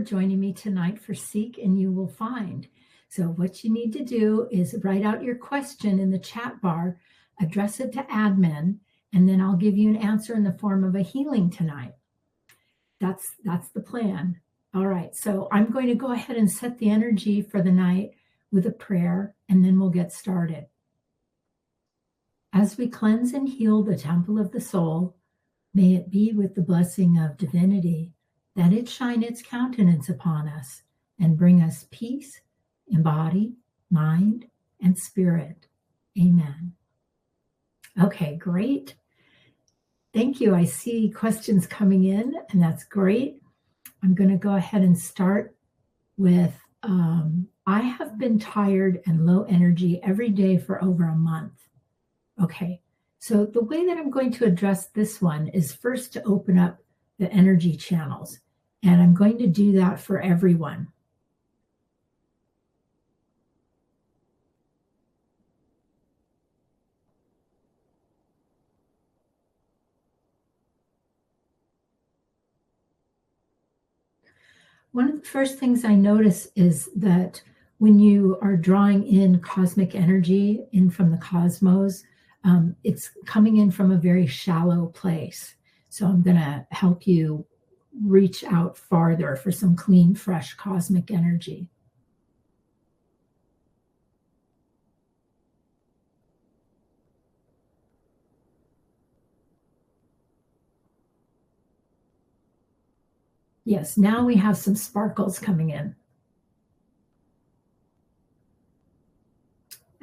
joining me tonight for Seek and You Will Find. So what you need to do is write out your question in the chat bar, address it to admin, and then I'll give you an answer in the form of a healing tonight. That's the plan. All right, so I'm going to go ahead and set the energy for the night with a prayer, and then we'll get started. As we cleanse and heal the temple of the soul, may it be with the blessing of divinity that it shine its countenance upon us and bring us peace in body, mind, and spirit. Amen. Okay, great. Thank you. I see questions coming in, and that's great. I'm going to go ahead and start with, I have been tired and low energy every day for over a month. Okay, so the way that I'm going to address this one is first to open up the energy channels, and I'm going to do that for everyone. One of the first things I notice is that when you are drawing in cosmic energy in from the cosmos, it's coming in from a very shallow place. So I'm going to help you reach out farther for some clean, fresh cosmic energy. Yes, now we have some sparkles coming in.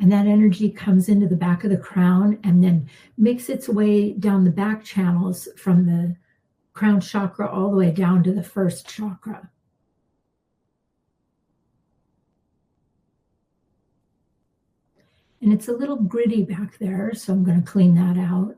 And that energy comes into the back of the crown and then makes its way down the back channels from the crown chakra all the way down to the first chakra. And it's a little gritty back there, so I'm going to clean that out.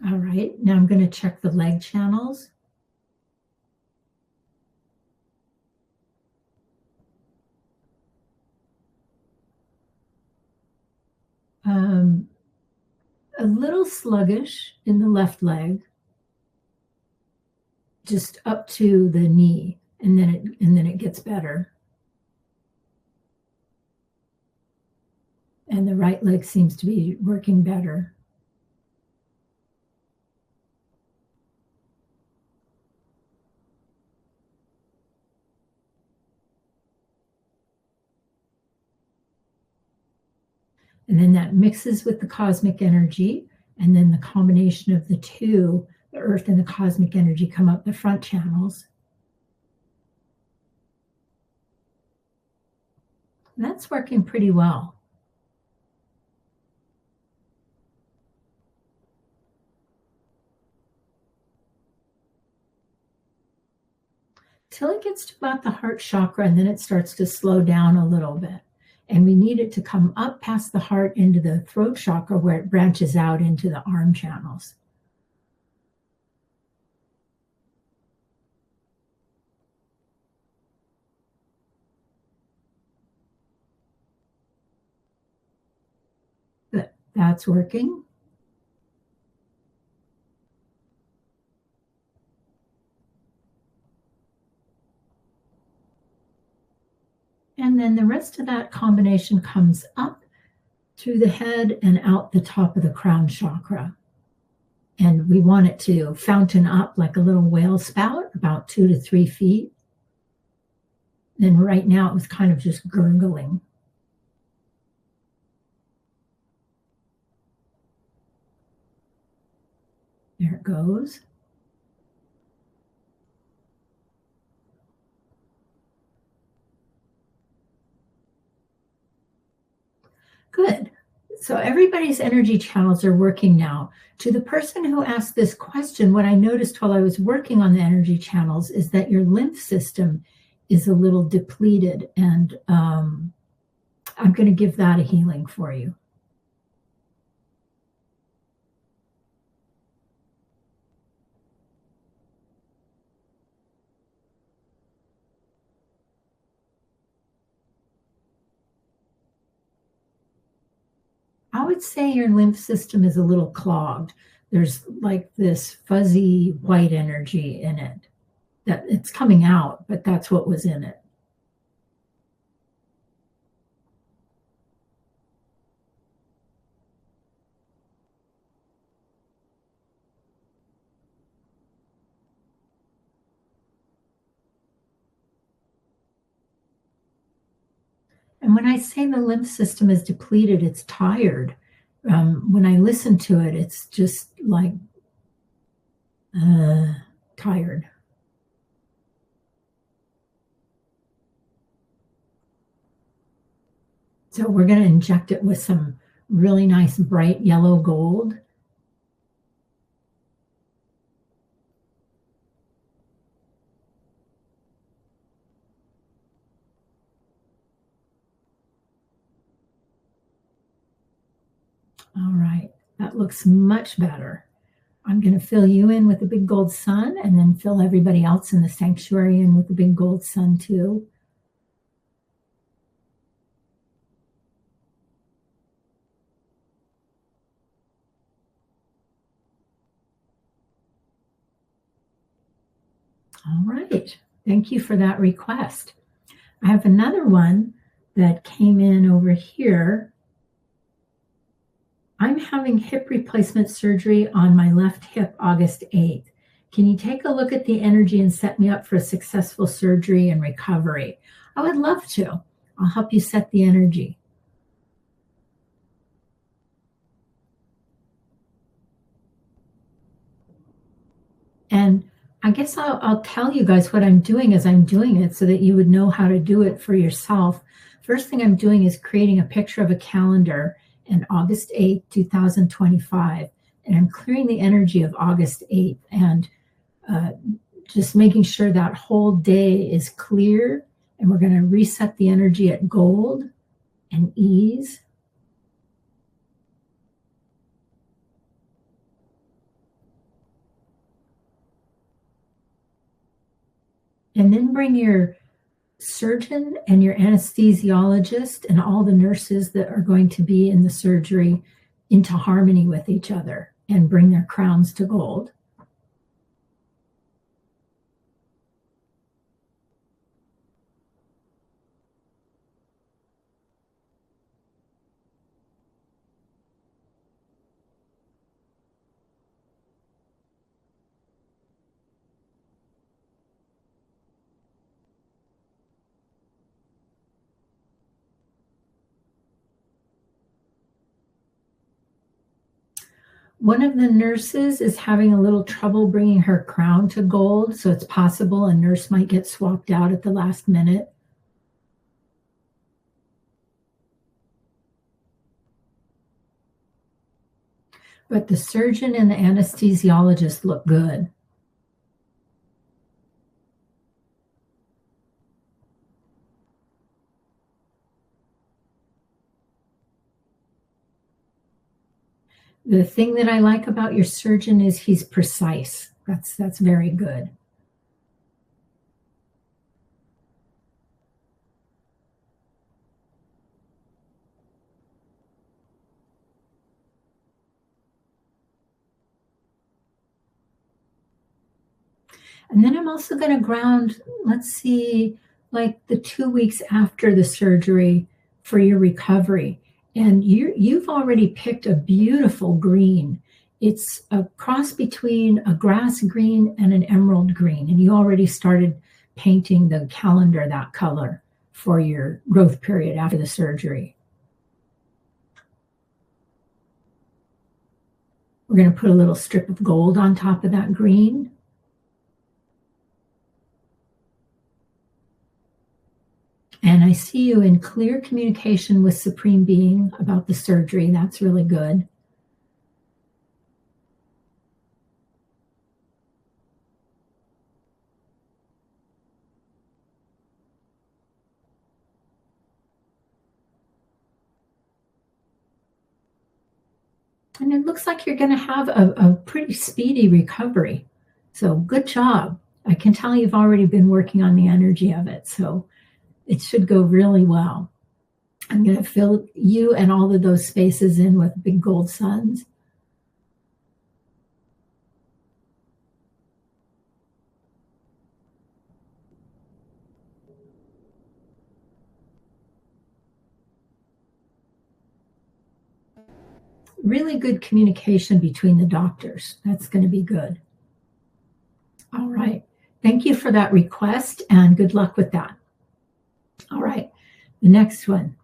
All right, now I'm going to check the leg channels. A little sluggish in the left leg, just up to the knee, and then it gets better. And the right leg seems to be working better. And then that mixes with the cosmic energy, and then the combination of the two, the earth and the cosmic energy, come up the front channels. And that's working pretty well. Till it gets to about the heart chakra, and then it starts to slow down a little bit. And we need it to come up past the heart into the throat chakra where it branches out into the arm channels. That's working. And then the rest of that combination comes up through the head and out the top of the crown chakra. And we want it to fountain up like a little whale spout, about 2 to 3 feet. And right now it was kind of just gurgling. There it goes. Good. So everybody's energy channels are working now. To the person who asked this question, what I noticed while I was working on the energy channels is that your lymph system is a little depleted, and I'm going to give that a healing for you. I would say your lymph system is a little clogged. There's like this fuzzy white energy in it that it's coming out, but that's what was in it. And when I say the lymph system is depleted, it's tired. When I listen to it, it's just like tired. So we're going to inject it with some really nice bright yellow gold. All right, that looks much better. I'm going to fill you in with the big gold sun and then fill everybody else in the sanctuary in with the big gold sun too. All right, thank you for that request. I have another one that came in over here. I'm having hip replacement surgery on my left hip August 8th. Can you take a look at the energy and set me up for a successful surgery and recovery? I would love to. I'll help you set the energy. And I guess I'll tell you guys what I'm doing as I'm doing it so that you would know how to do it for yourself. First thing I'm doing is creating a picture of a calendar in August 8th, 2025. And I'm clearing the energy of August 8th and just making sure that whole day is clear. And we're going to reset the energy at gold and ease. And then bring your surgeon and your anesthesiologist and all the nurses that are going to be in the surgery into harmony with each other and bring their crowns to gold. One of the nurses is having a little trouble bringing her crown to gold, so it's possible a nurse might get swapped out at the last minute. But the surgeon and the anesthesiologist look good. The thing that I like about your surgeon is he's precise. That's very good. And then I'm also going to ground, let's see, like the 2 weeks after the surgery for your recovery. And you've already picked a beautiful green. It's a cross between a grass green and an emerald green. And you already started painting the calendar that color for your growth period after the surgery. We're going to put a little strip of gold on top of that green. And I see you in clear communication with Supreme Being about the surgery. That's really good. And it looks like you're going to have a pretty speedy recovery. So good job. I can tell you've already been working on the energy of it. So it should go really well. I'm going to fill you and all of those spaces in with big gold suns. Really good communication between the doctors. That's going to be good. All right. Thank you for that request and good luck with that. All right. The next one.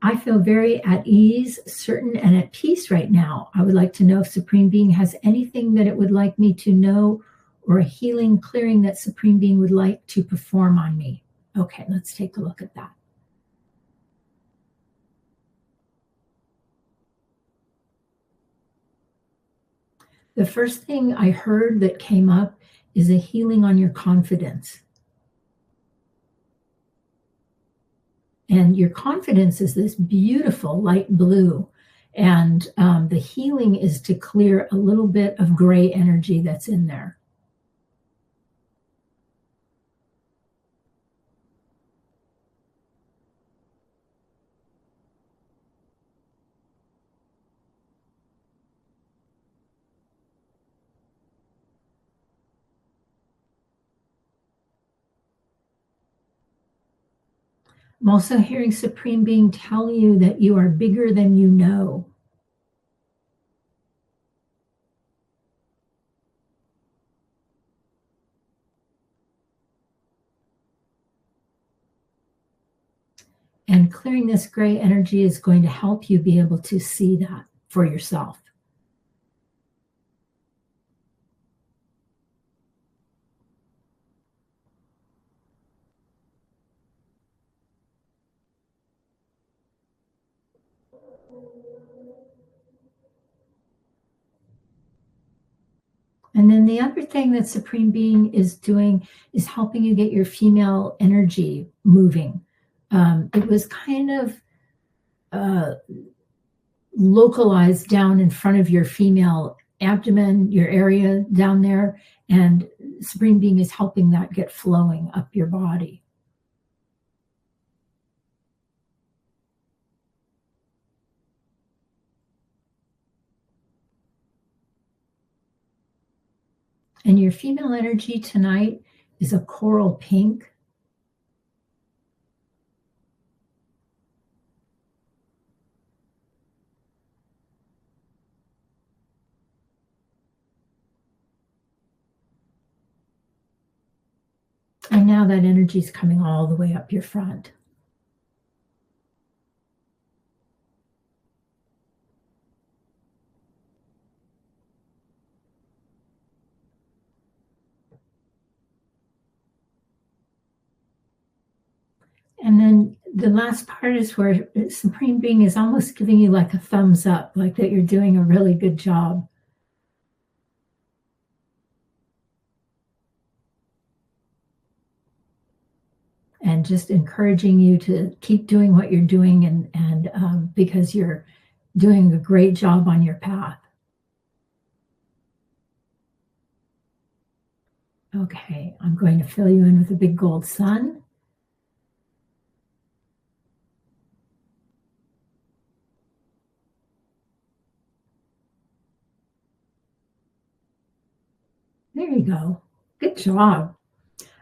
I feel very at ease, certain, and at peace right now. I would like to know if Supreme Being has anything that it would like me to know or a healing, clearing that Supreme Being would like to perform on me. Okay, let's take a look at that. The first thing I heard that came up is a healing on your confidence. And your confidence is this beautiful light blue. And the healing is to clear a little bit of gray energy that's in there. I'm also hearing Supreme Being tell you that you are bigger than you know. And clearing this gray energy is going to help you be able to see that for yourself. And then the other thing that Supreme Being is doing is helping you get your female energy moving. It was kind of localized down in front of your female abdomen, your area down there, and Supreme Being is helping that get flowing up your body. And your female energy tonight is a coral pink. And now that energy is coming all the way up your front. And then the last part is where Supreme Being is almost giving you like a thumbs up, like that you're doing a really good job. And just encouraging you to keep doing what you're doing and because you're doing a great job on your path. Okay, I'm going to fill you in with a big gold sun. There you go. Good job.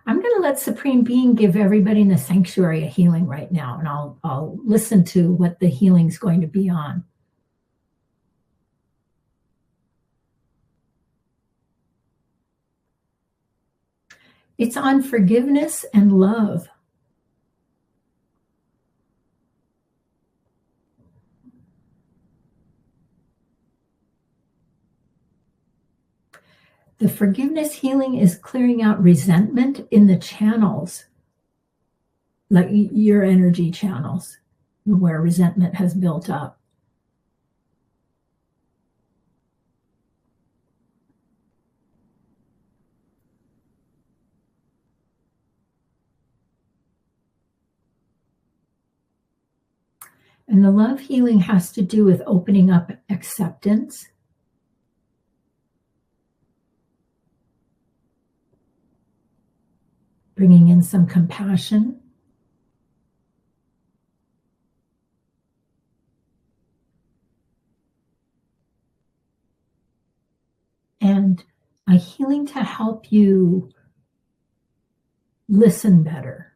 I'm going to let Supreme Being give everybody in the sanctuary a healing right now, and I'll listen to what the healing's going to be on. It's on forgiveness and love. The forgiveness healing is clearing out resentment in the channels, like your energy channels, where resentment has built up. And the love healing has to do with opening up acceptance, bringing in some compassion, and a healing to help you listen better.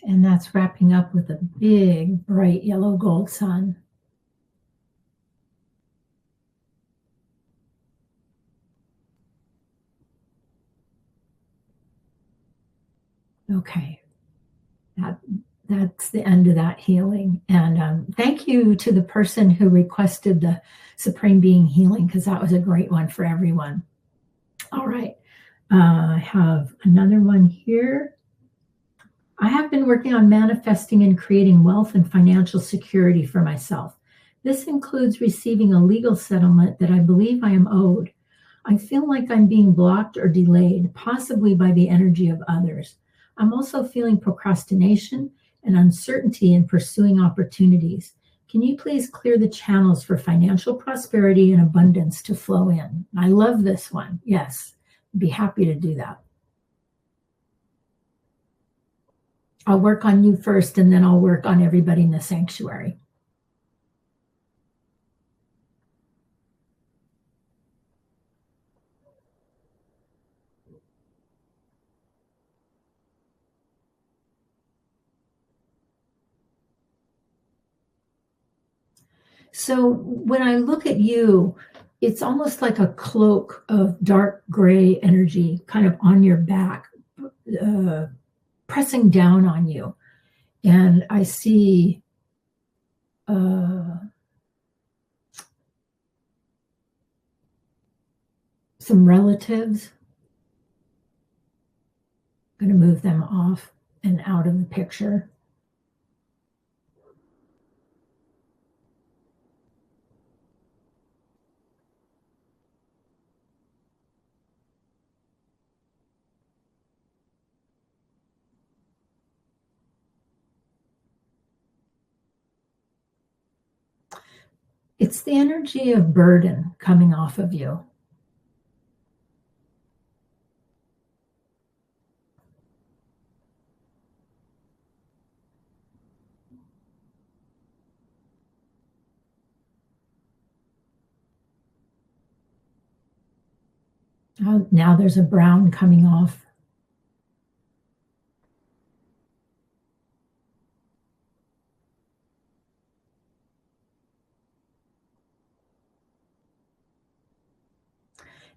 And that's wrapping up with a big, bright yellow gold sun. Okay, that's the end of that healing. And thank you to the person who requested the Supreme Being healing, because that was a great one for everyone. All right, I have another one here. I have been working on manifesting and creating wealth and financial security for myself. This includes receiving a legal settlement that I believe I am owed. I feel like I'm being blocked or delayed, possibly by the energy of others. I'm also feeling procrastination and uncertainty in pursuing opportunities. Can you please clear the channels for financial prosperity and abundance to flow in? I love this one. Yes, I'd be happy to do that. I'll work on you first, and then I'll work on everybody in the sanctuary. So when I look at you, it's almost like a cloak of dark gray energy kind of on your back, pressing down on you. And I see some relatives. I'm going to move them off and out of the picture. It's the energy of burden coming off of you. Now there's a brown coming off.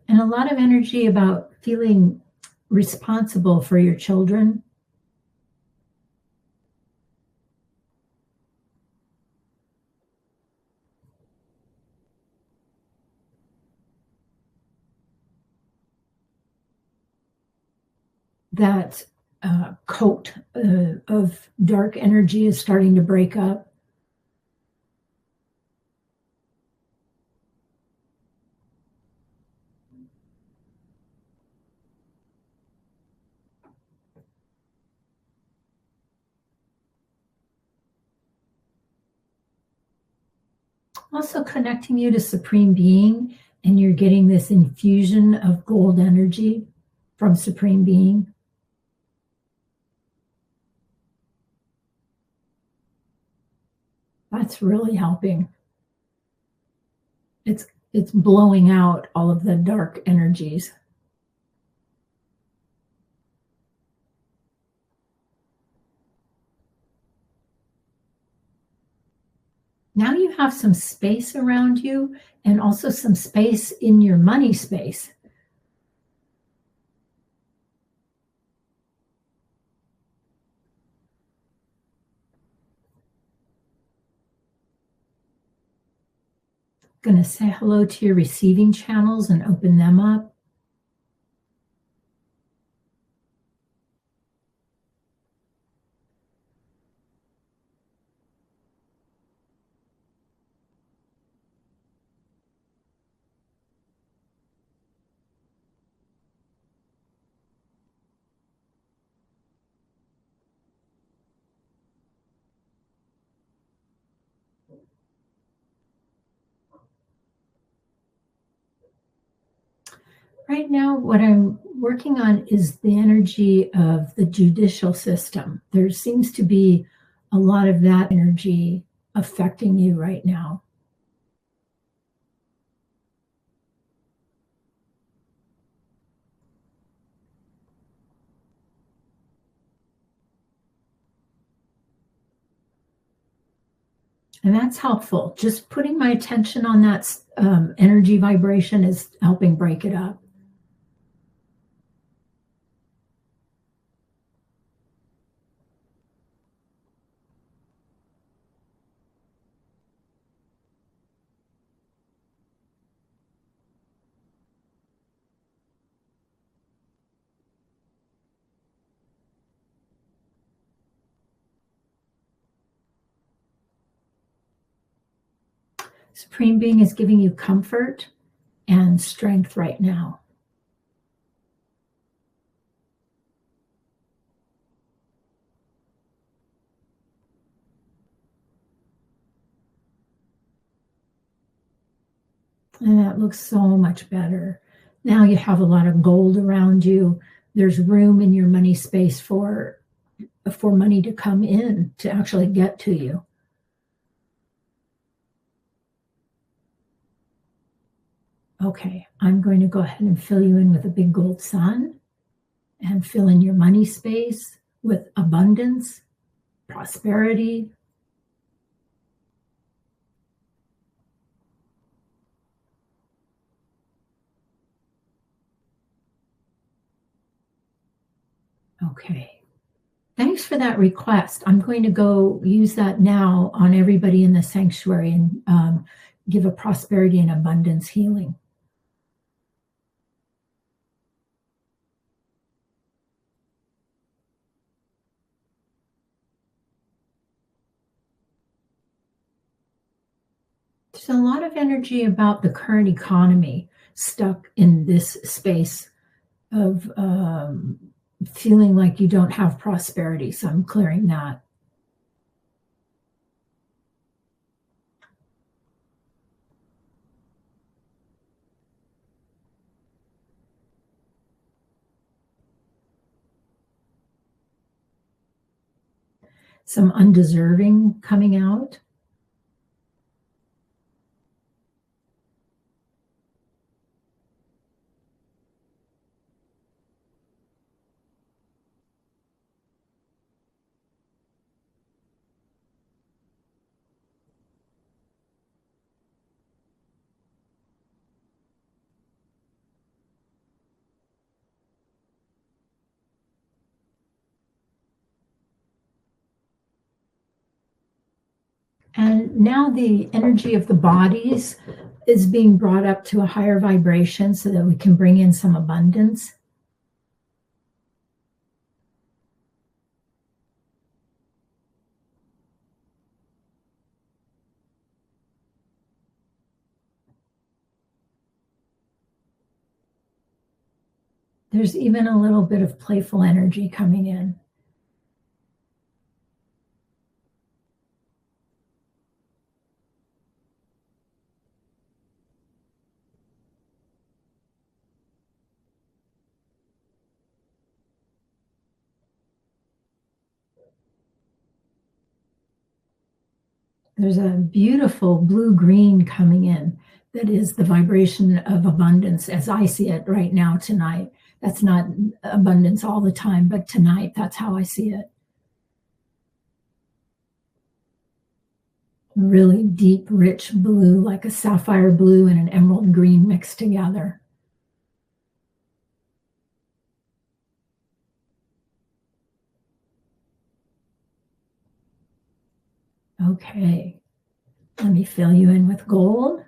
And a lot of energy about feeling responsible for your children. That coat of dark energy is starting to break up. Also connecting you to Supreme Being, and you're getting this infusion of gold energy from Supreme Being. That's really helping. It's blowing out all of the dark energies. Now you have some space around you and also some space in your money space. Going to say hello to your receiving channels and open them up. Right now, what I'm working on is the energy of the judicial system. There seems to be a lot of that energy affecting you right now. And that's helpful. Just putting my attention on that energy vibration is helping break it up. Supreme Being is giving you comfort and strength right now. And that looks so much better. Now you have a lot of gold around you. There's room in your money space for money to come in to actually get to you. Okay, I'm going to go ahead and fill you in with a big gold sun and fill in your money space with abundance, prosperity. Okay. Thanks for that request. I'm going to go use that now on everybody in the sanctuary and give a prosperity and abundance healing. There's a lot of energy about the current economy stuck in this space of feeling like you don't have prosperity. So I'm clearing that. Some undeserving coming out. And now the energy of the bodies is being brought up to a higher vibration so that we can bring in some abundance. There's even a little bit of playful energy coming in. There's a beautiful blue-green coming in that is the vibration of abundance as I see it right now tonight. That's not abundance all the time, but tonight, that's how I see it. Really deep, rich blue, like a sapphire blue and an emerald green mixed together. Okay, let me fill you in with gold.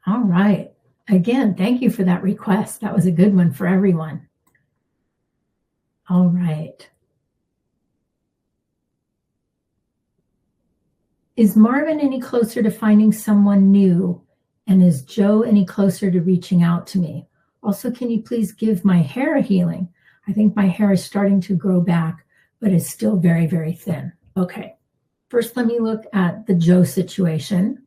All right. Again, thank you for that request. That was a good one for everyone. All right. Is Marvin any closer to finding someone new? And is Joe any closer to reaching out to me? Also, can you please give my hair a healing? I think my hair is starting to grow back, but it's still very, very thin. Okay. First, let me look at the Joe situation.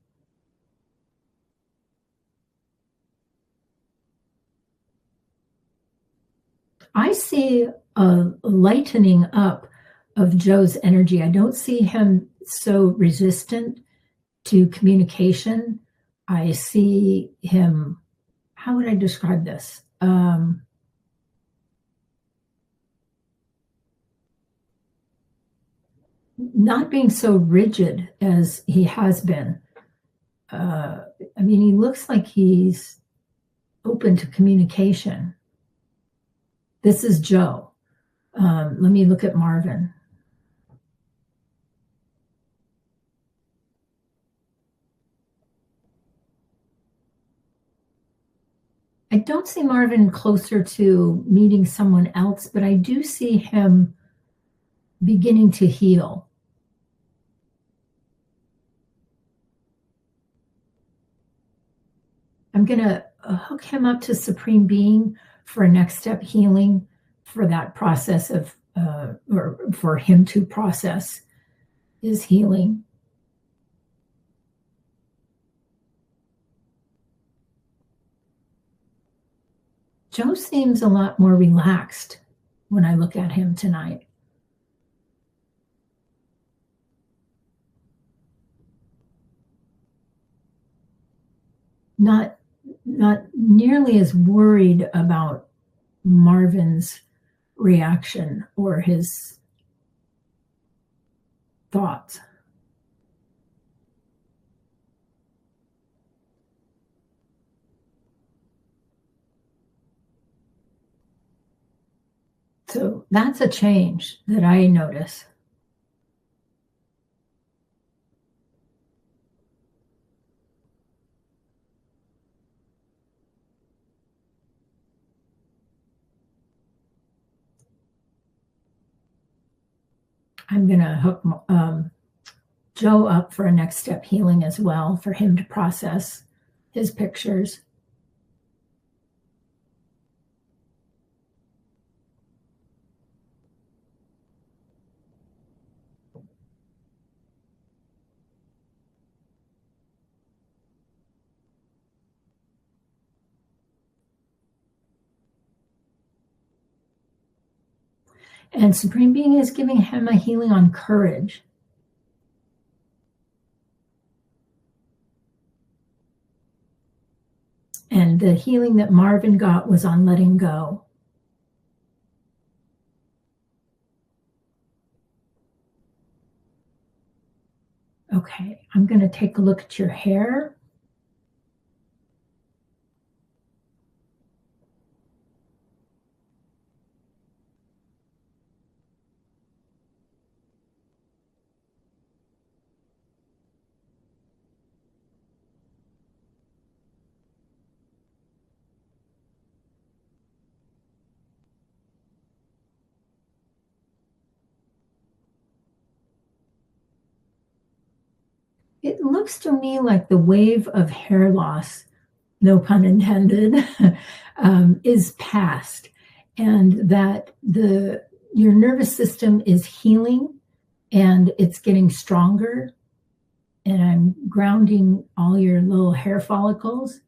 I see a lightening up of Joe's energy. I don't see him so resistant to communication. I see him, how would I describe this? Not being so rigid as he has been. I mean, he looks like he's open to communication. This is Joe. Let me look at Marvin. I don't see Marvin closer to meeting someone else, but I do see him beginning to heal. I'm going to hook him up to Supreme Being for a next step healing for that process of, or for him to process his healing. Joe seems a lot more relaxed when I look at him tonight. Not nearly as worried about Marvin's reaction or his thoughts. So that's a change that I notice. I'm going to hook Joe up for a next step healing as well, for him to process his pictures. And Supreme Being is giving him a healing on courage. And the healing that Marvin got was on letting go. Okay, I'm going to take a look at your hair. It looks to me like the wave of hair loss, no pun intended, is past, and that your nervous system is healing and it's getting stronger. And I'm grounding all your little hair follicles.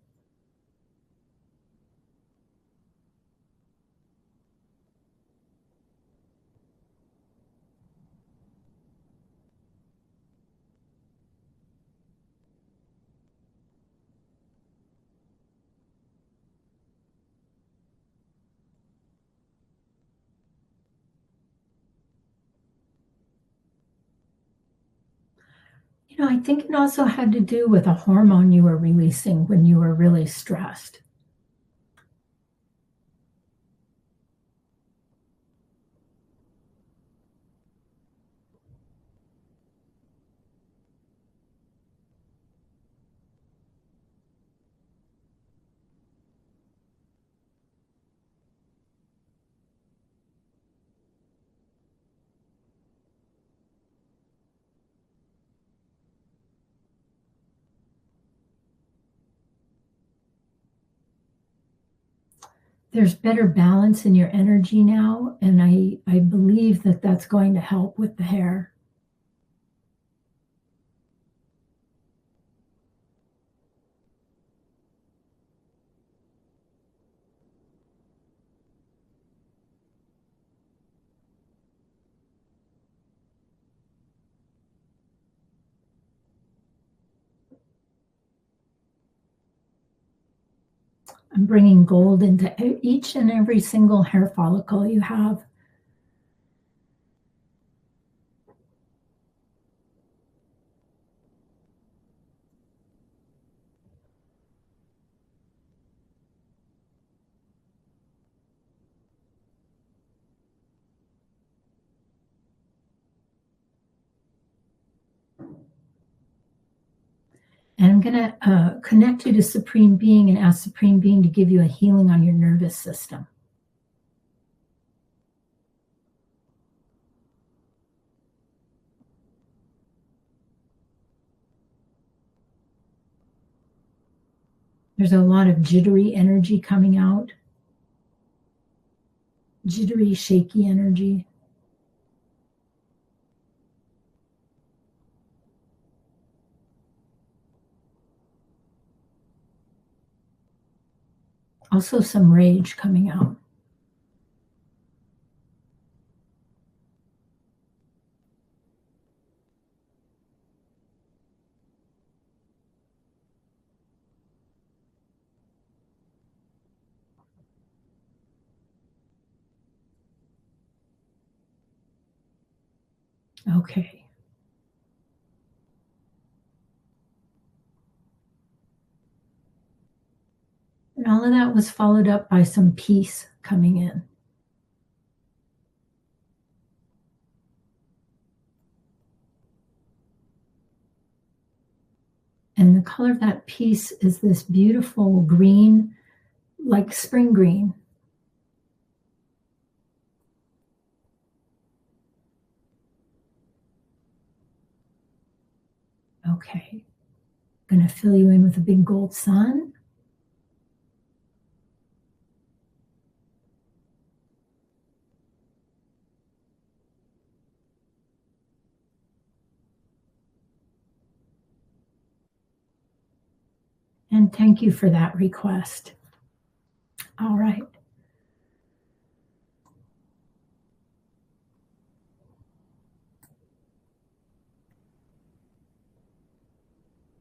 I think it also had to do with a hormone you were releasing when you were really stressed. There's better balance in your energy now, and I believe that that's going to help with the hair. I'm bringing gold into each and every single hair follicle you have. And I'm going to connect you to Supreme Being and ask Supreme Being to give you a healing on your nervous system. There's a lot of jittery energy coming out. Jittery, shaky energy. Also some rage coming out. Okay. And all of that was followed up by some peace coming in. And the color of that peace is this beautiful green, like spring green. Okay. I'm going to fill you in with a big gold sun. And thank you for that request. All right.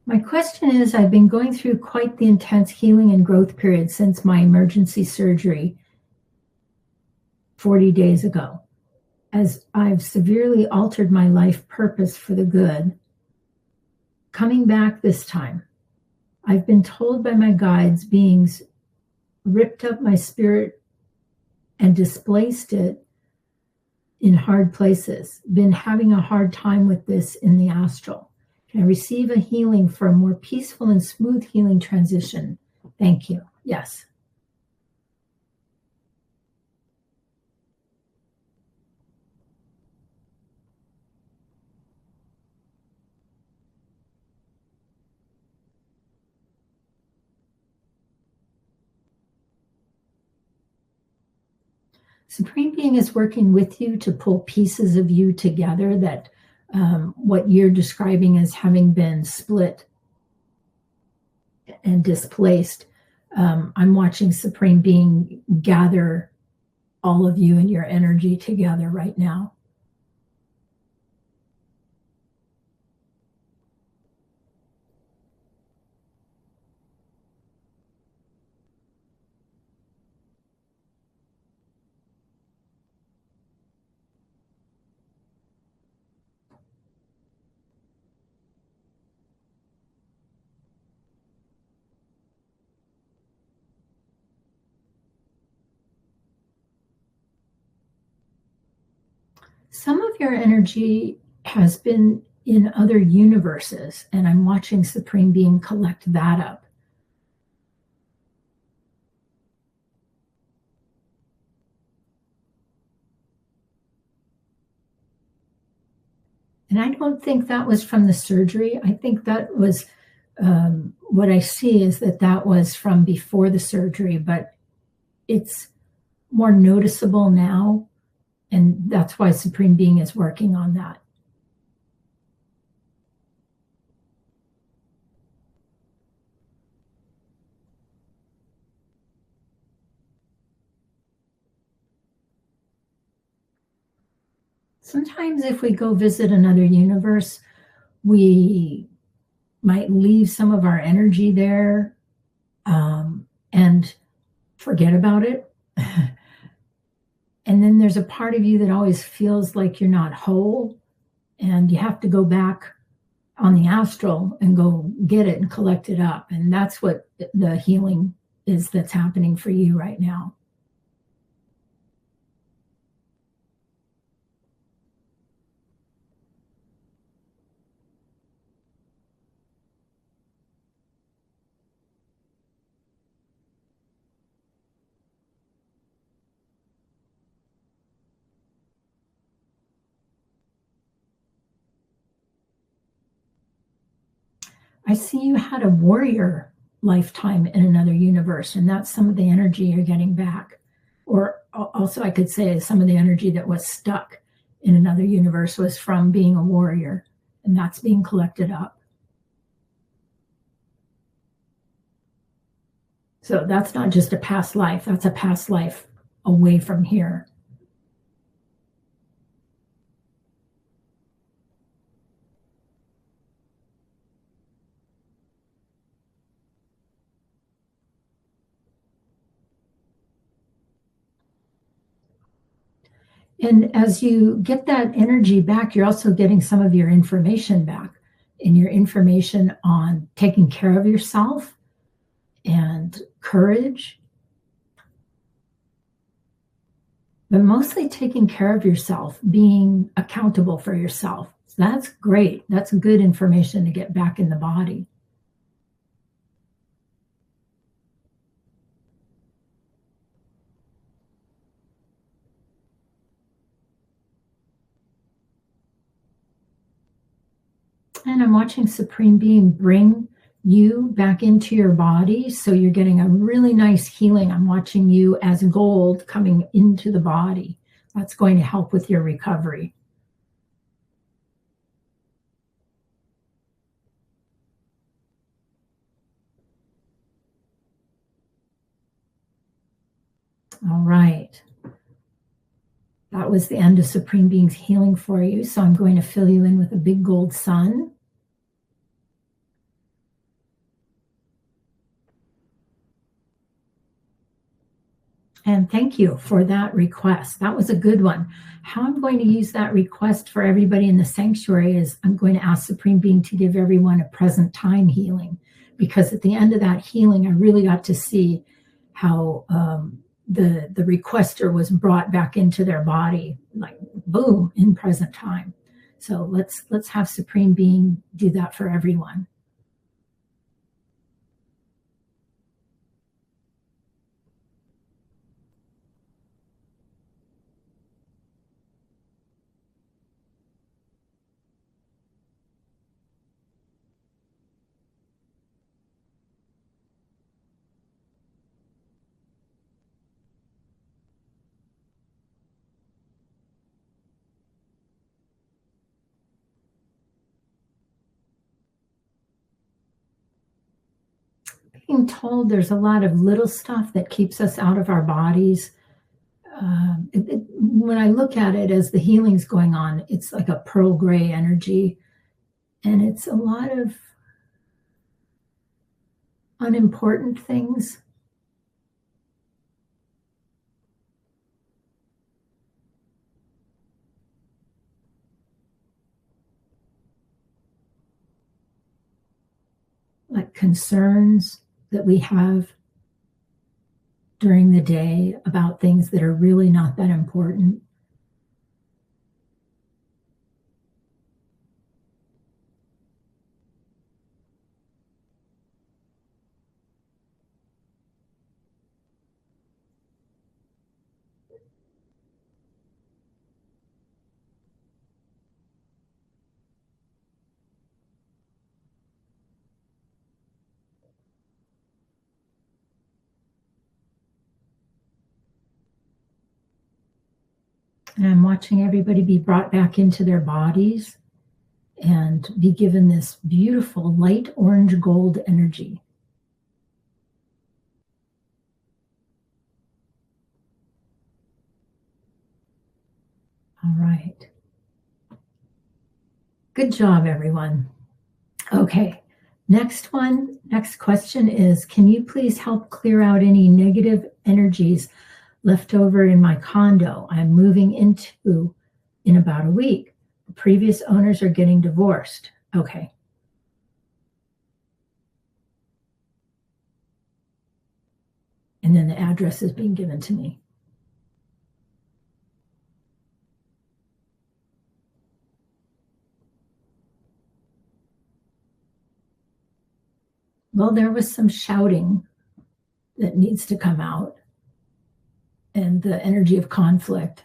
My question is, I've been going through quite the intense healing and growth period since my emergency surgery 40 days ago, as I've severely altered my life purpose for the good. Coming back this time, I've been told by my guides, beings, ripped up my spirit and displaced it in hard places. Been having a hard time with this in the astral. Can I receive a healing for a more peaceful and smooth healing transition? Thank you. Yes. Supreme Being is working with you to pull pieces of you together that what you're describing as having been split and displaced. I'm watching Supreme Being gather all of you and your energy together right now. Some of your energy has been in other universes, and I'm watching Supreme Being collect that up. And I don't think that was from the surgery. I think that was what I see is that was from before the surgery, but it's more noticeable now. And that's why Supreme Being is working on that. Sometimes if we go visit another universe, we might leave some of our energy there. And forget about it. And then there's a part of you that always feels like you're not whole and you have to go back on the astral and go get it and collect it up. And that's what the healing is that's happening for you right now. I see you had a warrior lifetime in another universe, and that's some of the energy you're getting back. Or also, I could say some of the energy that was stuck in another universe was from being a warrior, and that's being collected up. So that's not just a past life, that's a past life away from here. And as you get that energy back, you're also getting some of your information back, and your information on taking care of yourself and courage, but mostly taking care of yourself, being accountable for yourself. So that's great. That's good information to get back in the body. And I'm watching Supreme Being bring you back into your body. So you're getting a really nice healing. I'm watching you as gold coming into the body. That's going to help with your recovery. All right. That was the end of Supreme Being's healing for you. So I'm going to fill you in with a big gold sun. And thank you for that request. That was a good one. How I'm going to use that request for everybody in the sanctuary is I'm going to ask Supreme Being to give everyone a present time healing, because at the end of that healing, I really got to see how the requester was brought back into their body, like boom, in present time. So let's have Supreme Being do that for everyone. Being told there's a lot of little stuff that keeps us out of our bodies. When I look at it as the healing's going on, it's like a pearl gray energy, and it's a lot of unimportant things. Like concerns that we have during the day about things that are really not that important. And I'm watching everybody be brought back into their bodies and be given this beautiful light orange gold energy. All right. Good job, everyone. Okay. Next question is, can you please help clear out any negative energies left over in my condo I'm moving into in about a week? The previous owners are getting divorced. Okay. And then the address is being given to me. Well, there was some shouting that needs to come out and the energy of conflict.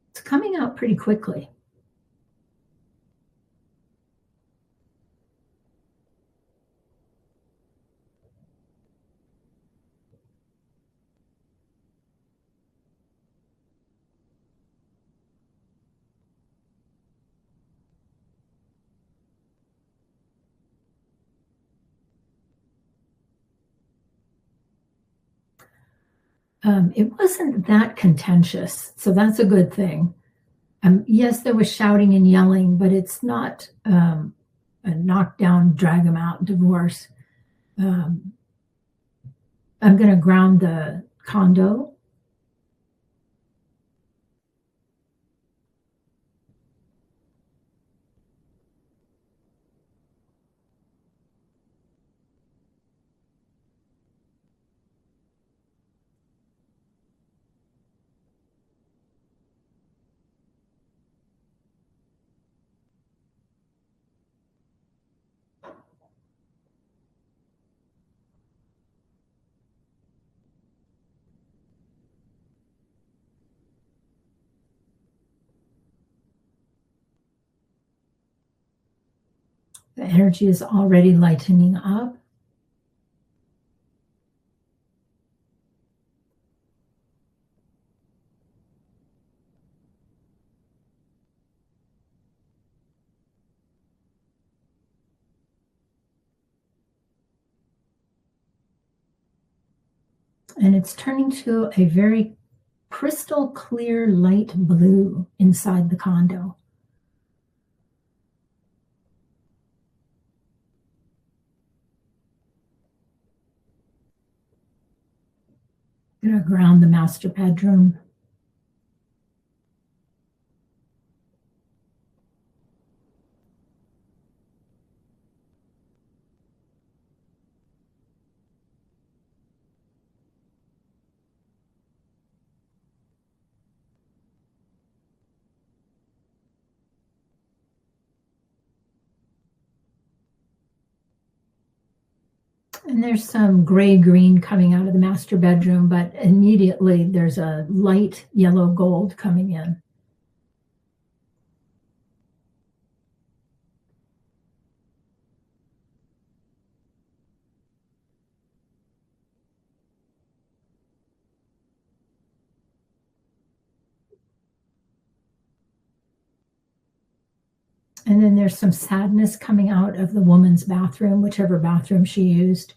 It's coming out pretty quickly. It wasn't that contentious, so that's a good thing. Yes, there was shouting and yelling, but it's not a knockdown, drag them out divorce. Um, I'm going to ground the condo. The energy is already lightening up. And it's turning to a very crystal clear light blue inside the condo. I'm going to ground the master bedroom. And there's some gray-green coming out of the master bedroom, but immediately there's a light yellow gold coming in. And then there's some sadness coming out of the woman's bathroom, whichever bathroom she used.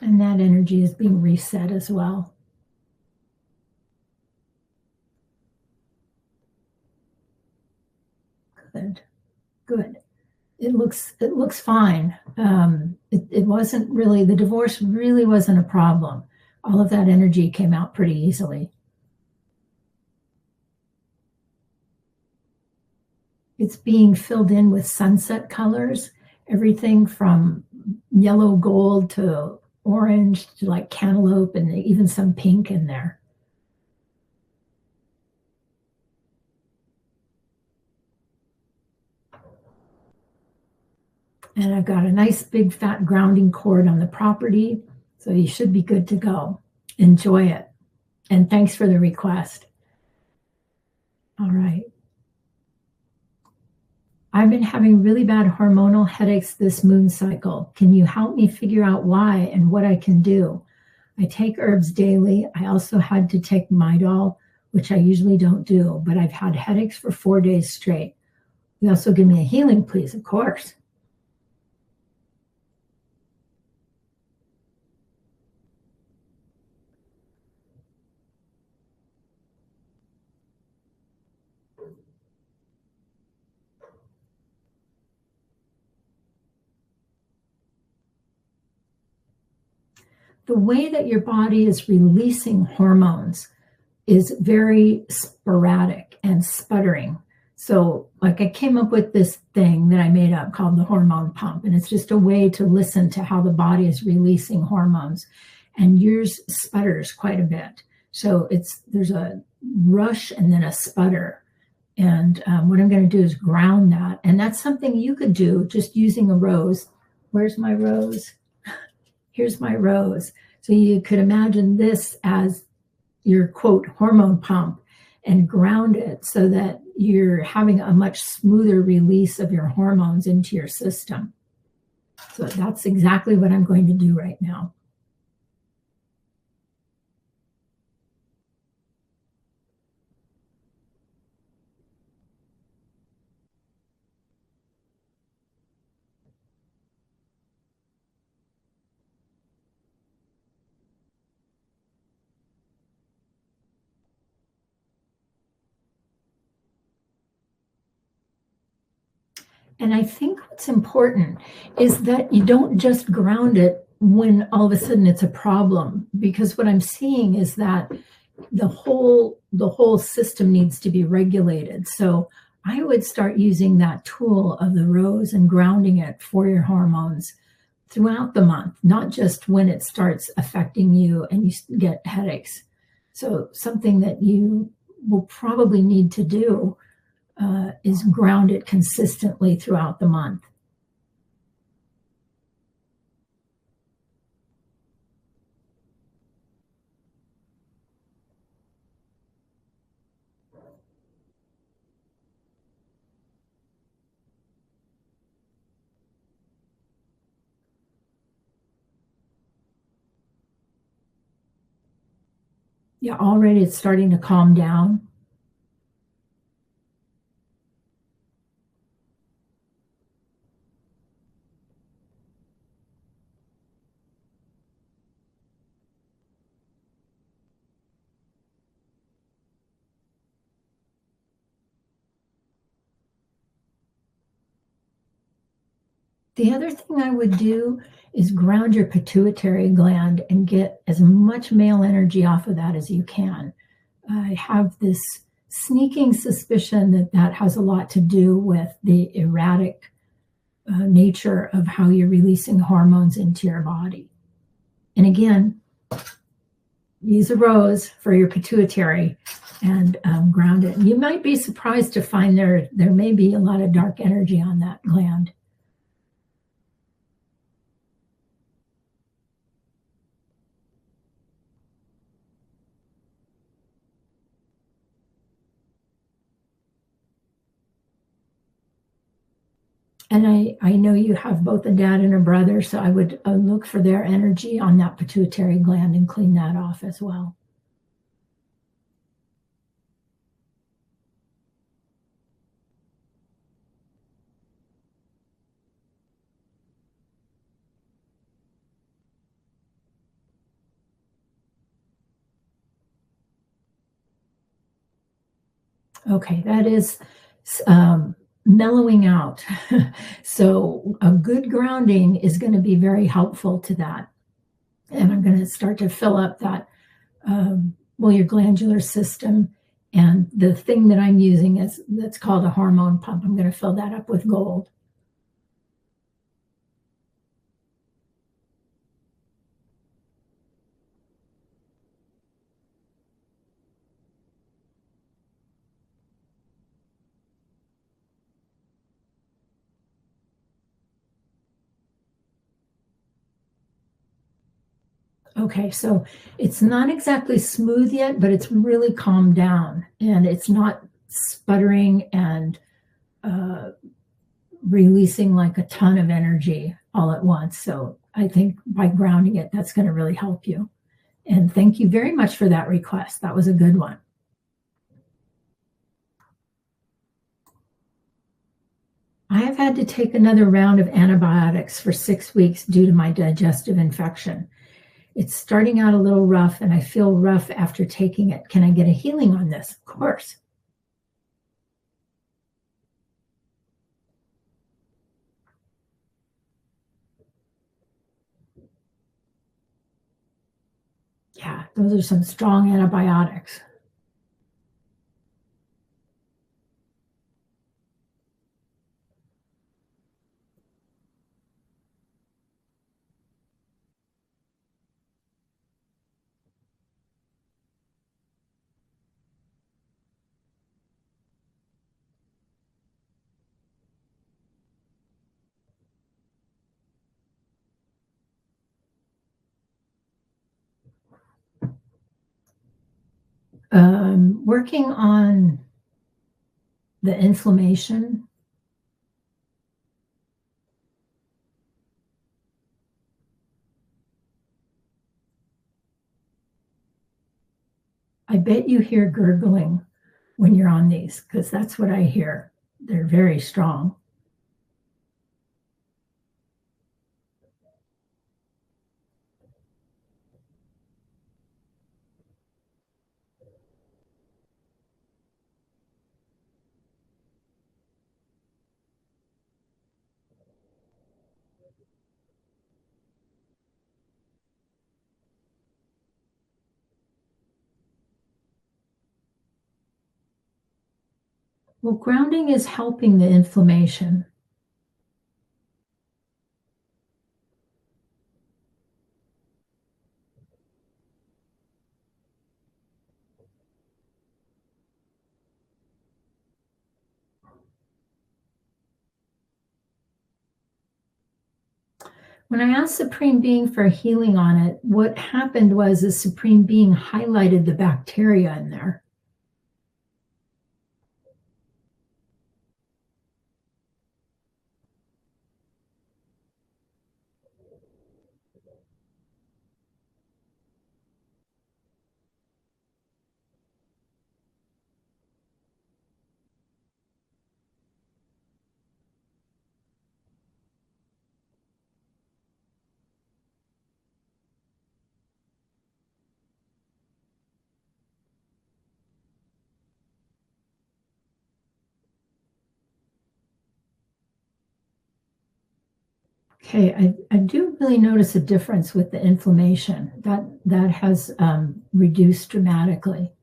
And that energy is being reset as well. Good. It looks fine. It wasn't really, the divorce really wasn't a problem. All of that energy came out pretty easily. It's being filled in with sunset colors, everything from yellow gold to orange to like cantaloupe and even some pink in there. And I've got a nice big fat grounding cord on the property, so you should be good to go. Enjoy it. And thanks for the request. All right. I've been having really bad hormonal headaches this moon cycle. Can you help me figure out why and what I can do? I take herbs daily. I also had to take Midol, which I usually don't do, but I've had headaches for 4 days straight. You also give me a healing, please, of course. The way that your body is releasing hormones is very sporadic and sputtering. So, like, I came up with this thing that I made up called the hormone pump, and it's just a way to listen to how the body is releasing hormones. And yours sputters quite a bit. So there's a rush and then a sputter. And what I'm going to do is ground that, and that's something you could do just using a rose. Where's my rose? Here's my rose. So you could imagine this as your quote hormone pump and ground it so that you're having a much smoother release of your hormones into your system. So that's exactly what I'm going to do right now. And I think what's important is that you don't just ground it when all of a sudden it's a problem, because what I'm seeing is that the whole system needs to be regulated. So I would start using that tool of the rose and grounding it for your hormones throughout the month, not just when it starts affecting you and you get headaches. So something that you will probably need to do is ground it consistently throughout the month. Yeah, already it's starting to calm down. The other thing I would do is ground your pituitary gland and get as much male energy off of that as you can. I have this sneaking suspicion that that has a lot to do with the erratic nature of how you're releasing hormones into your body. And again, use a rose for your pituitary and ground it. You might be surprised to find there may be a lot of dark energy on that gland. And I know you have both a dad and a brother, so I would look for their energy on that pituitary gland and clean that off as well. Okay, that is mellowing out. So a good grounding is going to be very helpful to that. And I'm going to start to fill up that, well, your glandular system. And the thing that I'm using is that's called a hormone pump. I'm going to fill that up with gold. Okay, so it's not exactly smooth yet, but it's really calmed down and it's not sputtering and uh, releasing like a ton of energy all at once. So I think by grounding it, that's going to really help you. And thank you very much for that request. That was a good one. I have had to take another round of antibiotics for 6 weeks due to my digestive infection. It's starting out a little rough, and I feel rough after taking it. Can I get a healing on this? Of course. Yeah, those are some strong antibiotics. Working on the inflammation. I bet you hear gurgling when you're on these because that's what I hear. They're very strong. Well, grounding is helping the inflammation. When I asked Supreme Being for healing on it, what happened was the Supreme Being highlighted the bacteria in there. Okay, I do really notice a difference with the inflammation. That has reduced dramatically.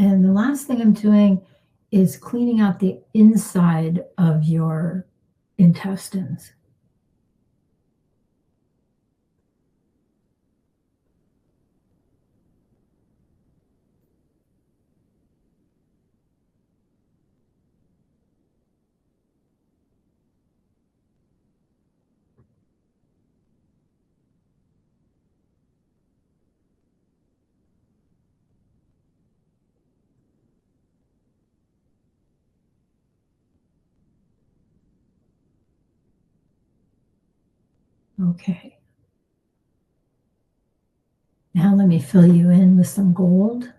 And the last thing I'm doing is cleaning out the inside of your intestines. Okay. Now let me fill you in with some gold.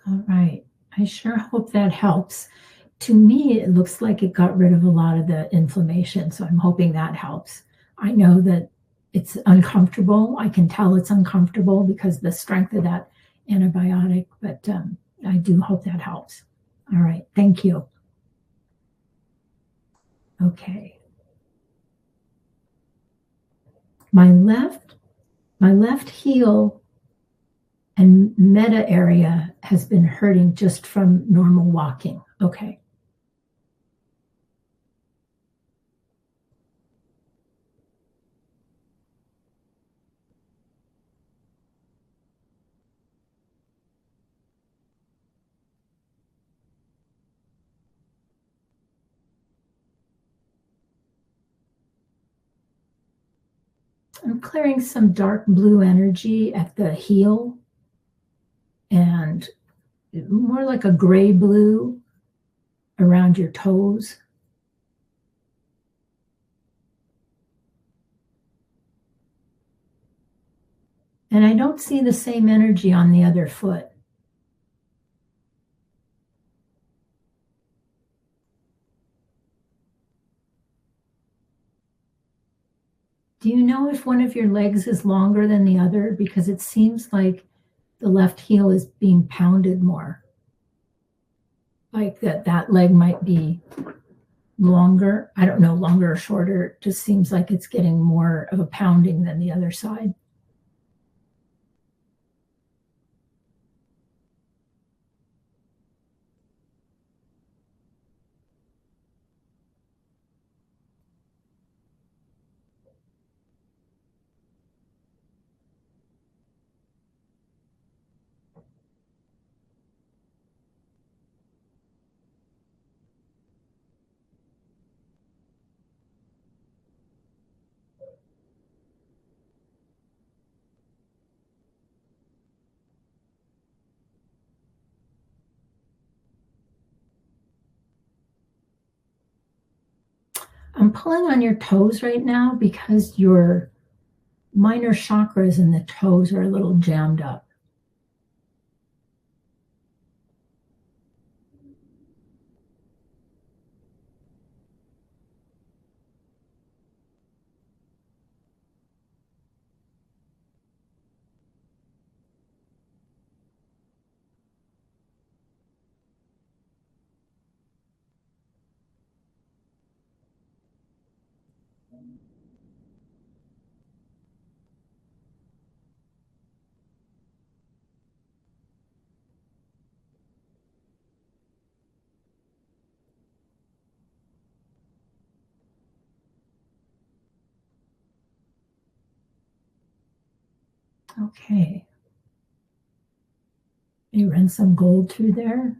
All right. I sure hope that helps. To me, it looks like it got rid of a lot of the inflammation, so I'm hoping that helps. I know that it's uncomfortable. I can tell it's uncomfortable because the strength of that antibiotic, but I do hope that helps. All right, thank you. Okay. My left heel and meta area has been hurting just from normal walking. Okay. I'm clearing some dark blue energy at the heel and more like a gray blue around your toes. And I don't see the same energy on the other foot. Do you know if one of your legs is longer than the other? Because it seems like the left heel is being pounded more. Like that leg might be longer. I don't know, longer or shorter. It just seems like it's getting more of a pounding than the other side. I'm pulling on your toes right now because your minor chakras in the toes are a little jammed up. Okay. You run some gold through there.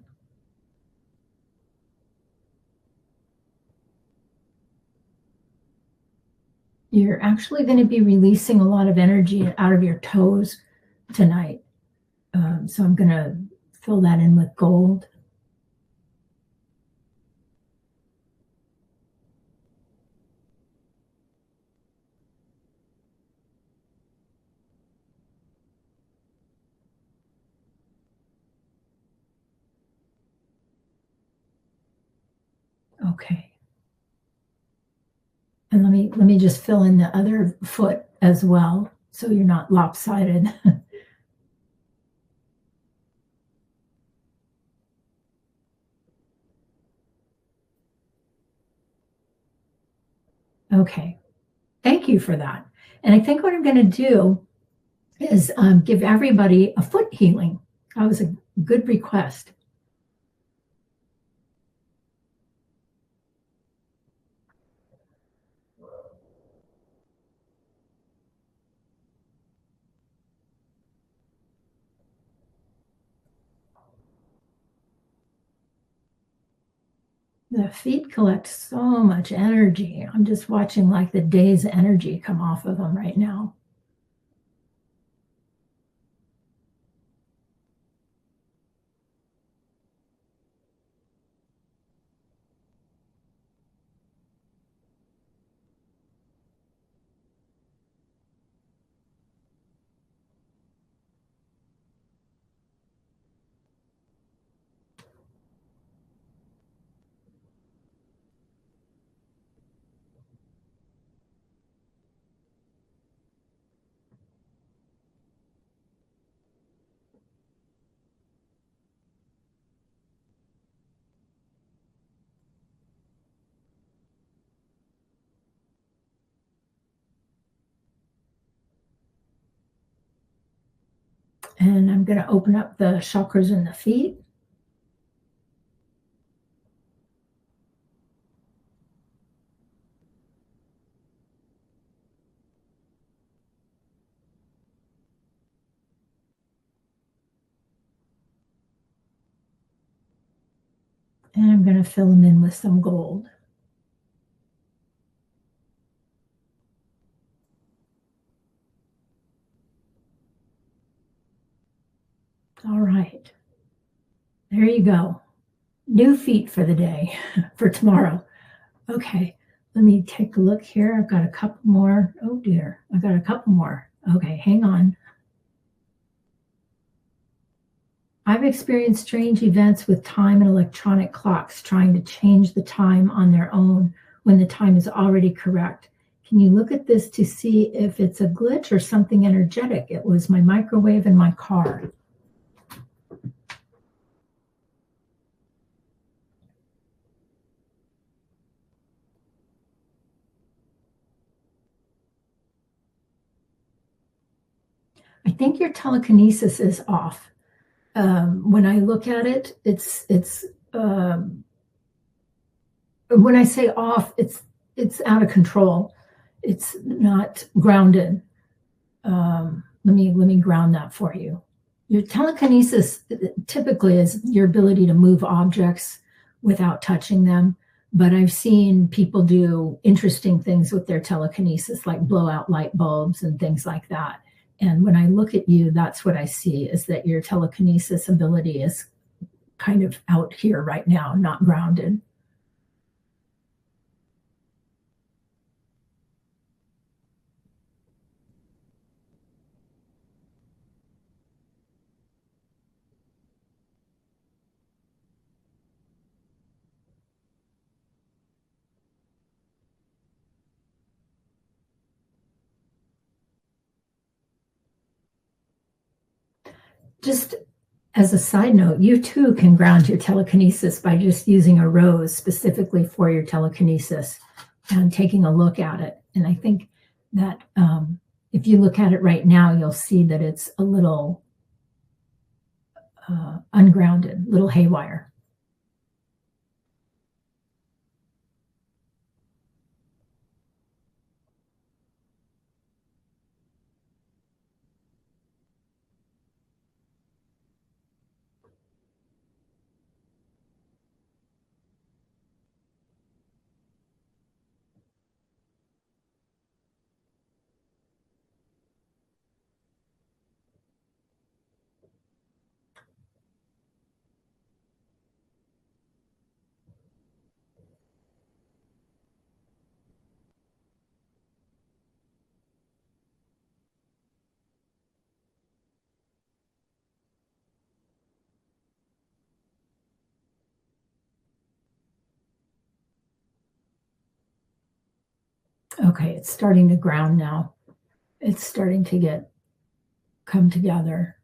You're actually going to be releasing a lot of energy out of your toes tonight. So I'm going to fill that in with gold. Okay. And let me just fill in the other foot as well, so you're not lopsided. Okay. Thank you for that. And I think what I'm going to do is give everybody a foot healing. That was a good request. The feet collect so much energy. I'm just watching like the day's energy come off of them right now. And I'm going to open up the chakras in the feet. And I'm going to fill them in with some gold. All right. There you go. New feet for the day, for tomorrow. Okay. Let me take a look here. I've got a couple more. Oh dear. I've got a couple more. Okay. Hang on. I've experienced strange events with time and electronic clocks trying to change the time on their own when the time is already correct. Can you look at this to see if it's a glitch or something energetic? It was my microwave in my car. I think your telekinesis is off. When I look at it, when I say off, it's out of control. It's not grounded. Let me ground that for you. Your telekinesis typically is your ability to move objects without touching them. But I've seen people do interesting things with their telekinesis, like blow out light bulbs and things like that. And when I look at you, that's what I see, is that your telekinesis ability is kind of out here right now, not grounded. Just as a side note, you too can ground your telekinesis by just using a rose specifically for your telekinesis and taking a look at it. And I think that if you look at it right now, you'll see that it's a little ungrounded, little haywire. Okay, it's starting to ground now. It's starting to come together.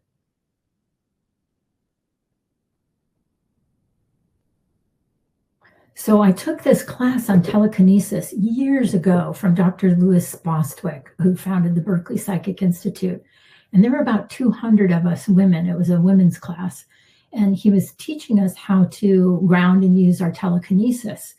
So I took this class on telekinesis years ago from Dr. Louis Bostwick, who founded the Berkeley Psychic Institute. And there were about 200 of us women. It was a women's class. And he was teaching us how to ground and use our telekinesis.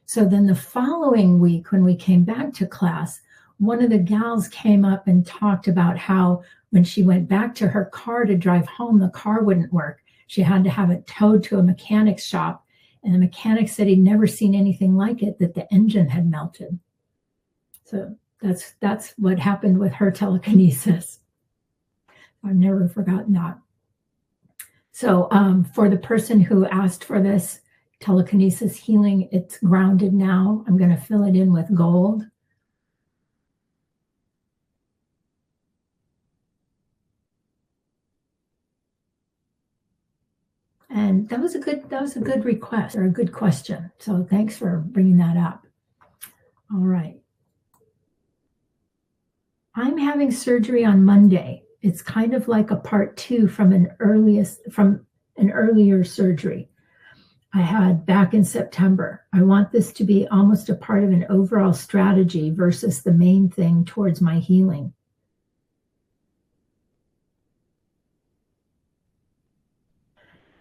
So then the following week, when we came back to class, one of the gals came up and talked about how when she went back to her car to drive home, the car wouldn't work. She had to have it towed to a mechanic's shop. And the mechanic said he'd never seen anything like it, that the engine had melted. So that's what happened with her telekinesis. I've never forgotten that. So for the person who asked for this telekinesis healing, it's grounded now. I'm going to fill it in with gold. And that was a good request, or a good question. So thanks for bringing that up. All right. I'm having surgery on Monday. It's kind of like a part 2 from an earlier surgery I had back in September. I want this to be almost a part of an overall strategy versus the main thing towards my healing.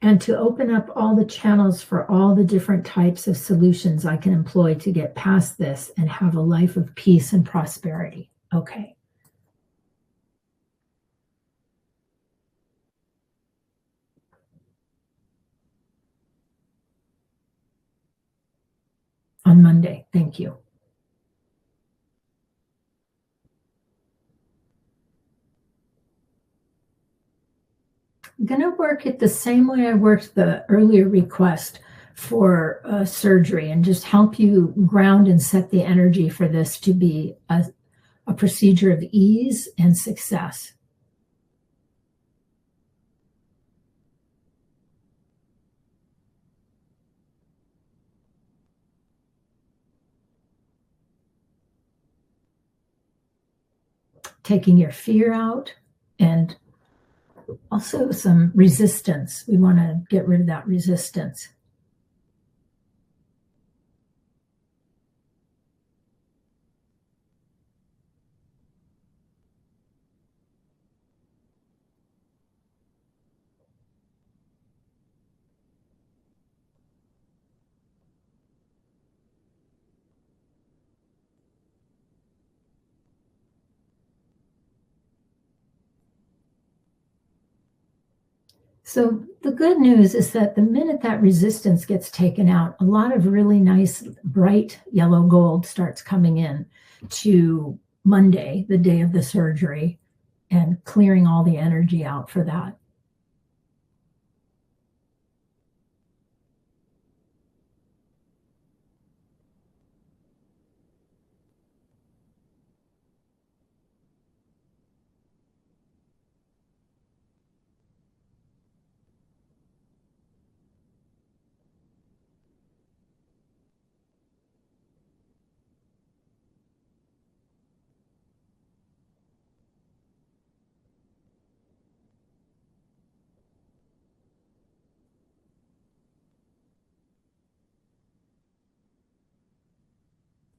and to open up all the channels for all the different types of solutions I can employ to get past this and have a life of peace and prosperity. Okay. On Monday. Thank you. I'm going to work it the same way I worked the earlier request for surgery and just help you ground and set the energy for this to be a procedure of ease and success. Taking your fear out and also some resistance. We want to get rid of that resistance. So the good news is that the minute that resistance gets taken out, a lot of really nice bright yellow gold starts coming in to Monday, the day of the surgery, and clearing all the energy out for that.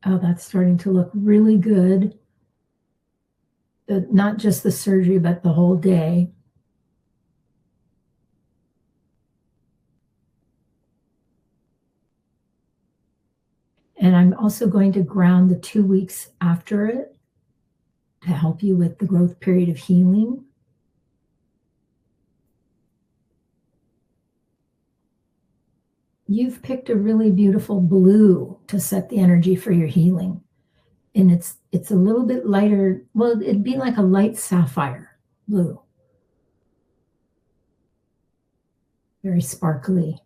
Oh, that's starting to look really good. Not just the surgery, but the whole day. And I'm also going to ground the 2 weeks after it to help you with the growth period of healing. You've picked a really beautiful blue to set the energy for your healing. And it's a little bit lighter. Well, it'd be like a light sapphire blue. Very sparkly.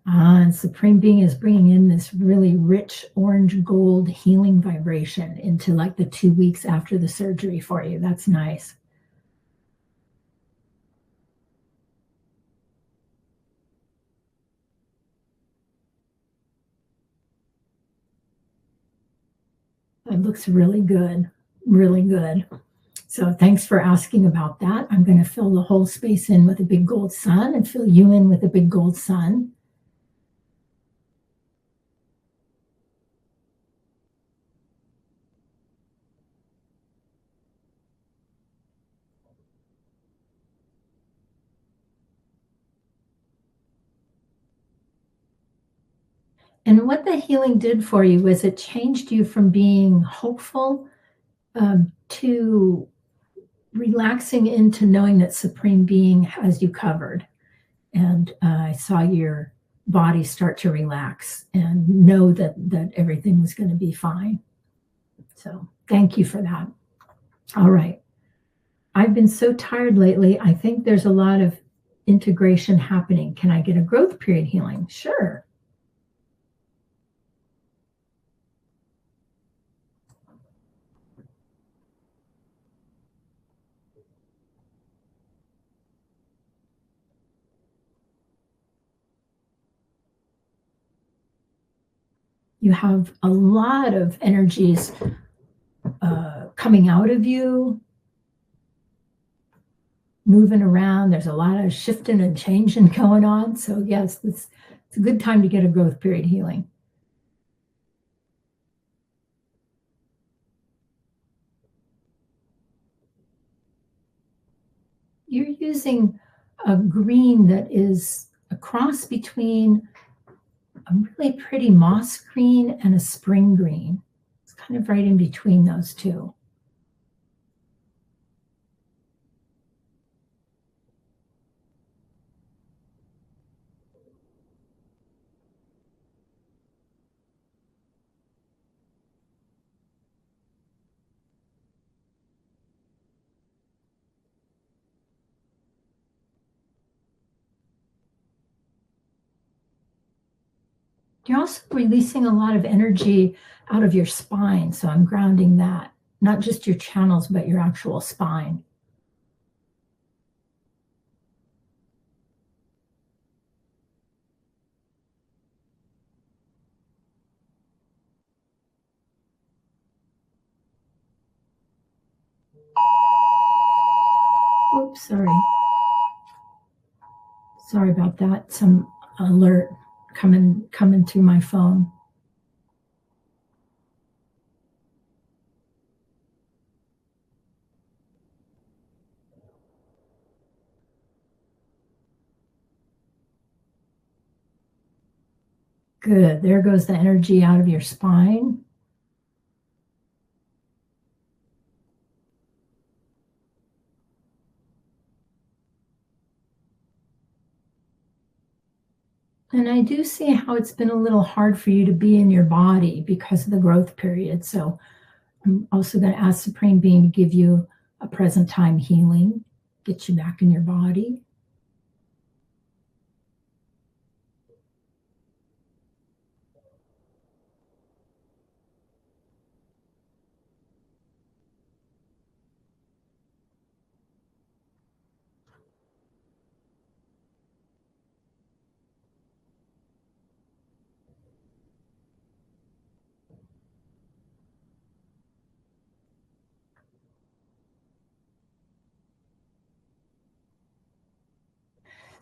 And Supreme Being is bringing in this really rich orange gold healing vibration into like the 2 weeks after the surgery for you. That's nice. It looks really good, really good. So thanks for asking about that. I'm going to fill the whole space in with a big gold sun and fill you in with a big gold sun. And what the healing did for you was it changed you from being hopeful to relaxing into knowing that Supreme Being has you covered. And I saw your body start to relax and know that everything was going to be fine. So thank you for that. All right. I've been so tired lately. I think there's a lot of integration happening. Can I get a growth period healing? Sure. You have a lot of energies coming out of you, moving around. There's a lot of shifting and changing going on. So, yes, it's a good time to get a growth period healing. You're using a green that is a cross between a really pretty moss green and a spring green. It's kind of right in between those two. You're also releasing a lot of energy out of your spine. So I'm grounding that, not just your channels, but your actual spine. Oops, sorry. Sorry about that. Some alert coming through my phone. Good. There goes the energy out of your spine. And I do see how it's been a little hard for you to be in your body because of the growth period. So I'm also going to ask Supreme Being to give you a present time healing, get you back in your body.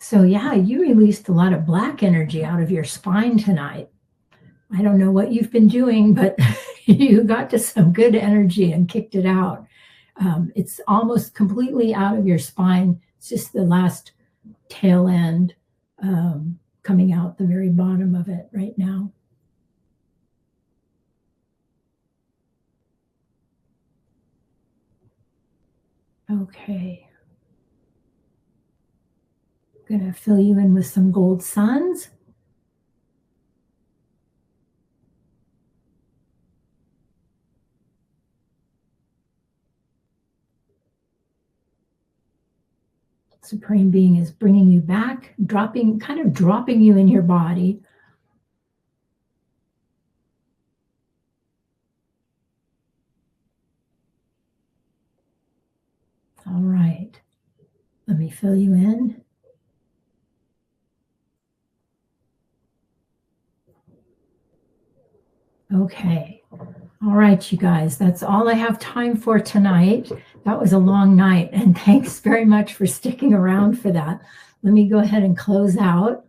So, yeah, you released a lot of black energy out of your spine tonight. I don't know what you've been doing, but you got to some good energy and kicked it out. It's almost completely out of your spine. It's just the last tail end coming out the very bottom of it right now. Okay. I'm going to fill you in with some gold suns. Supreme Being is bringing you back, kind of dropping you in your body. All right. Let me fill you in. Okay. All right, you guys, that's all I have time for tonight. That was a long night, and thanks very much for sticking around for that. Let me go ahead and close out.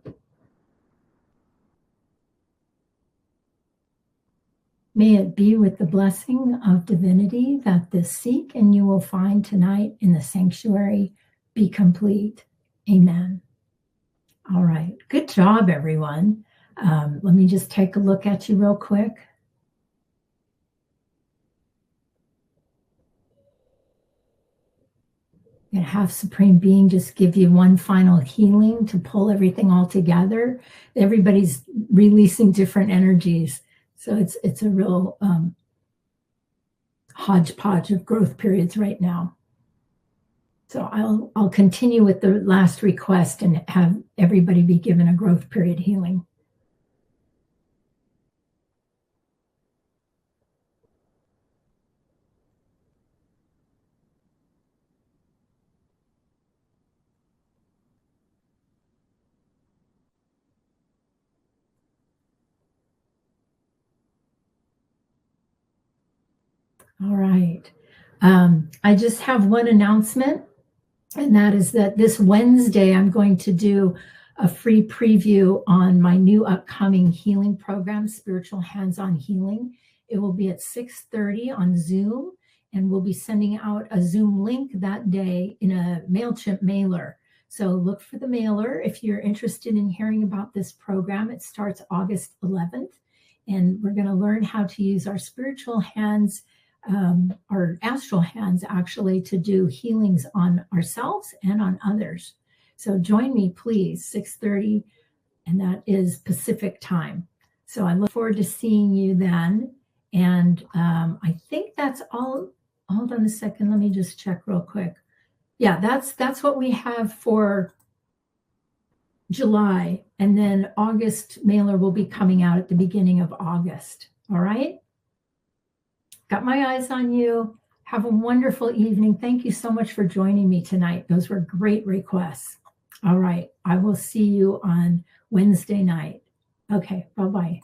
May it be with the blessing of divinity that this seek and you will find tonight in the sanctuary be complete. Amen. All right. Good job, everyone. Let me just take a look at you real quick. And have Supreme Being just give you one final healing to pull everything all together. Everybody's releasing different energies. So it's a real hodgepodge of growth periods right now. So I'll continue with the last request and have everybody be given a growth period healing. All right. I just have one announcement, and that is that this Wednesday I'm going to do a free preview on my new upcoming healing program, Spiritual Hands-On Healing. It will be at 6:30 on Zoom, and we'll be sending out a Zoom link that day in a MailChimp mailer. So look for the mailer if you're interested in hearing about this program. It starts August 11th, and we're going to learn how to use our spiritual hands, our astral hands actually, to do healings on ourselves and on others. So join me, please, 6:30, and that is Pacific time. So I look forward to seeing you then. And I think that's all. Hold on a second. Let me just check real quick. Yeah, that's what we have for July. And then August mailer will be coming out at the beginning of August. All right. Got my eyes on you. Have a wonderful evening. Thank you so much for joining me tonight. Those were great requests. All right. I will see you on Wednesday night. Okay. Bye-bye.